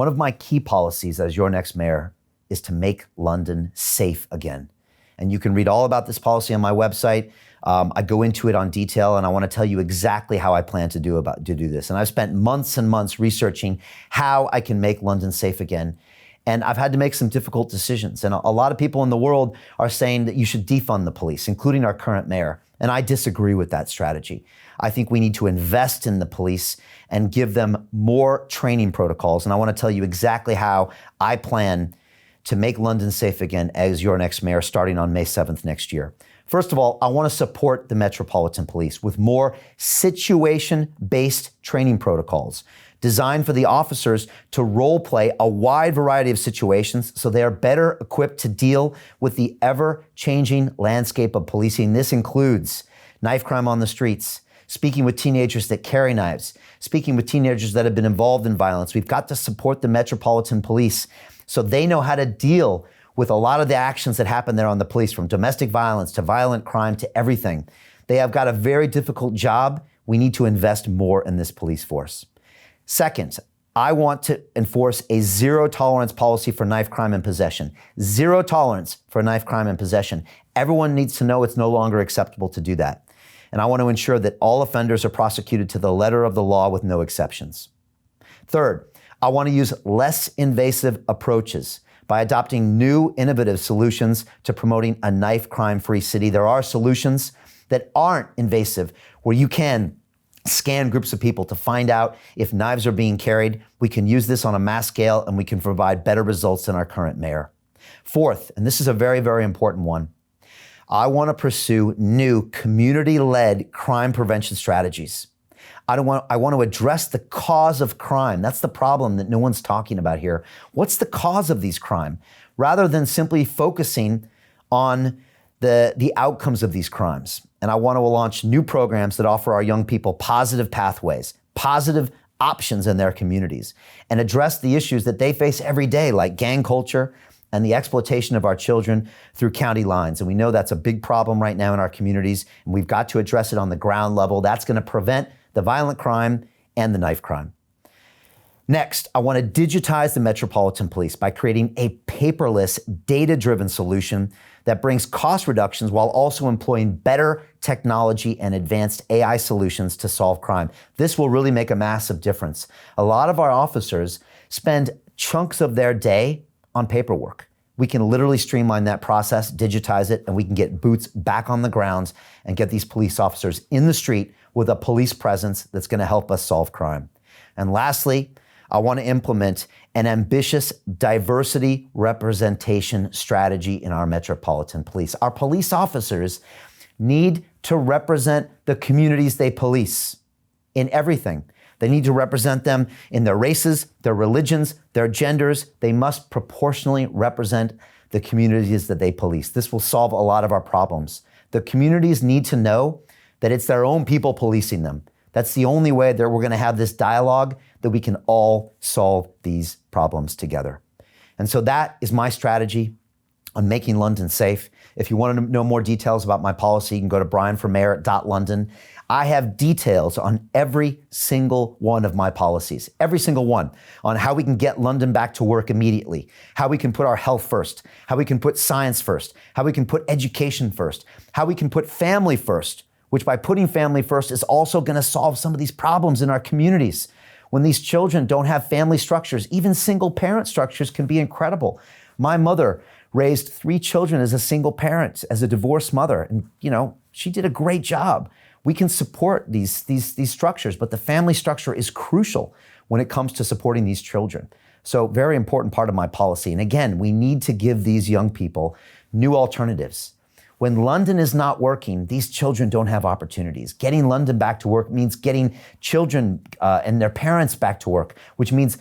One of my key policies as your next mayor is to make London safe again. And you can read all about this policy on my website. I go into it on detail, and I want to tell you exactly how I plan to do this. And I've spent months and months researching how I can make London safe again. And I've had to make some difficult decisions. And a lot of people in the world are saying that you should defund the police, including our current mayor. And I disagree with that strategy. I think we need to invest in the police and give them more training protocols. And I want to tell you exactly how I plan to make London safe again as your next mayor starting on May 7th next year. First of all, I want to support the Metropolitan Police with more situation-based training protocols designed for the officers to role play a wide variety of situations so they are better equipped to deal with the ever-changing landscape of policing. This includes knife crime on the streets, speaking with teenagers that carry knives, speaking with teenagers that have been involved in violence. We've got to support the Metropolitan Police so they know how to deal with a lot of the actions that happen there on the police, from domestic violence to violent crime to everything. They have got a very difficult job. We need to invest more in this police force. Second, I want to enforce a zero tolerance policy for knife crime and possession. Zero tolerance for knife crime and possession. Everyone needs to know it's no longer acceptable to do that. And I want to ensure that all offenders are prosecuted to the letter of the law with no exceptions. Third, I want to use less invasive approaches by adopting new innovative solutions to promoting a knife crime-free city. There are solutions that aren't invasive, where you can scan groups of people to find out if knives are being carried. We can use this on a mass scale, and we can provide better results than our current mayor. Fourth, and this is a very, very important one, I want to pursue new community-led crime prevention strategies. I want to address the cause of crime. That's the problem that no one's talking about here. What's the cause of these crime? Rather than simply focusing on the outcomes of these crimes. And I want to launch new programs that offer our young people positive pathways, positive options in their communities, and address the issues that they face every day, like gang culture and the exploitation of our children through county lines. And we know that's a big problem right now in our communities, and we've got to address it on the ground level. That's going to prevent the violent crime and the knife crime. Next, I want to digitize the Metropolitan Police by creating a paperless, data-driven solution that brings cost reductions while also employing better technology and advanced AI solutions to solve crime. This will really make a massive difference. A lot of our officers spend chunks of their day on paperwork. We can literally streamline that process, digitize it, and we can get boots back on the ground and get these police officers in the street with a police presence that's going to help us solve crime. And lastly, I want to implement an ambitious diversity representation strategy in our Metropolitan Police. Our police officers need to represent the communities they police in everything. They need to represent them in their races, their religions, their genders. They must proportionally represent the communities that they police. This will solve a lot of our problems. The communities need to know that it's their own people policing them. That's the only way that we're going to have this dialogue, that we can all solve these problems together. And so that is my strategy on making London safe. If you want to know more details about my policy, you can go to brianformayor.london. I have details on every single one of my policies, every single one, on how we can get London back to work immediately, how we can put our health first, how we can put science first, how we can put education first, how we can put family first, which by putting family first is also going to solve some of these problems in our communities. When these children don't have family structures, even single parent structures can be incredible. My mother raised 3 children as a single parent, as a divorced mother. And, she did a great job. We can support these structures, but the family structure is crucial when it comes to supporting these children. So very important part of my policy. And again, we need to give these young people new alternatives. When London is not working, these children don't have opportunities. Getting London back to work means getting children and their parents back to work, which means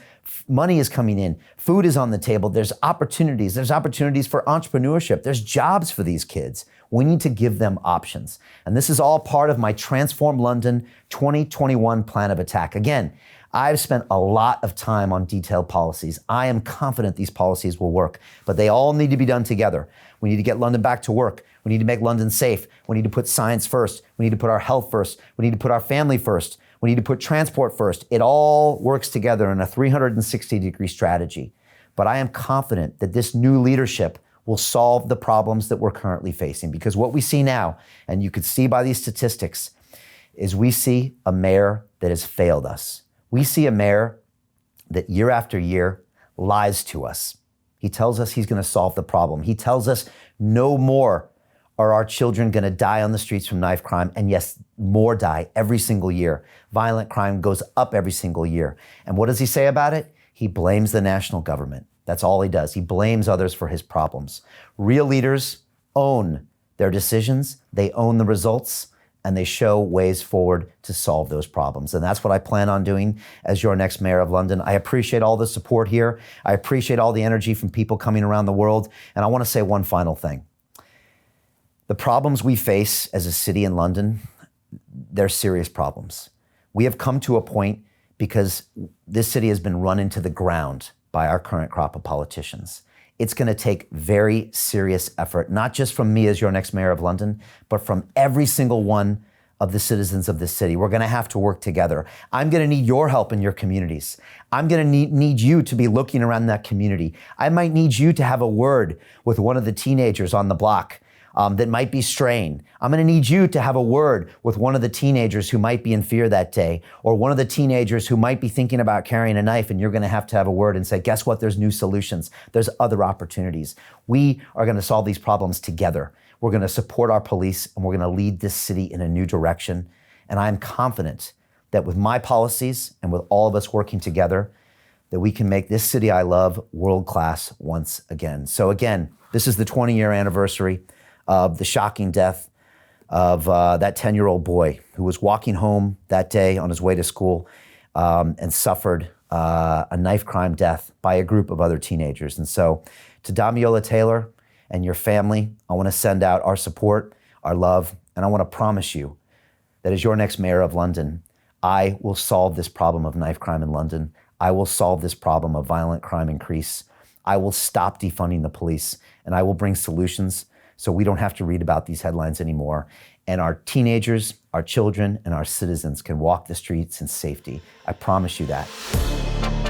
money is coming in, food is on the table, there's opportunities for entrepreneurship, there's jobs for these kids. We need to give them options. And this is all part of my Transform London 2021 plan of attack. Again, I've spent a lot of time on detailed policies. I am confident these policies will work, but they all need to be done together. We need to get London back to work. We need to make London safe. We need to put science first. We need to put our health first. We need to put our family first. We need to put transport first. It all works together in a 360-degree strategy. But I am confident that this new leadership will solve the problems that we're currently facing. Because what we see now, and you could see by these statistics, is we see a mayor that has failed us. We see a mayor that year after year lies to us. He tells us he's going to solve the problem. He tells us no more are our children going to die on the streets from knife crime. And yes, more die every single year. Violent crime goes up every single year. And what does he say about it? He blames the national government. That's all he does. He blames others for his problems. Real leaders own their decisions, they own the results, and they show ways forward to solve those problems. And that's what I plan on doing as your next mayor of London. I appreciate all the support here. I appreciate all the energy from people coming around the world. And I want to say one final thing. The problems we face as a city in London, they're serious problems. We have come to a point because this city has been run into the ground by our current crop of politicians. It's going to take very serious effort, not just from me as your next mayor of London, but from every single one of the citizens of this city. We're going to have to work together. I'm going to need your help in your communities. I'm going to need you to be looking around that community. I might need you to have a word with one of the teenagers on the block that might be straying. I'm going to need you to have a word with one of the teenagers who might be in fear that day, or one of the teenagers who might be thinking about carrying a knife, and you're going to have a word and say, guess what? There's new solutions. There's other opportunities. We are going to solve these problems together. We're going to support our police, and we're going to lead this city in a new direction. And I'm confident that with my policies and with all of us working together, that we can make this city I love world-class once again. So again, this is the 20-year anniversary of the shocking death of that 10-year-old boy who was walking home that day on his way to school and suffered a knife crime death by a group of other teenagers. And so to Damiola Taylor and your family, I want to send out our support, our love, and I want to promise you that as your next mayor of London, I will solve this problem of knife crime in London. I will solve this problem of violent crime increase. I will stop defunding the police, and I will bring solutions so we don't have to read about these headlines anymore. And our teenagers, our children, and our citizens can walk the streets in safety. I promise you that.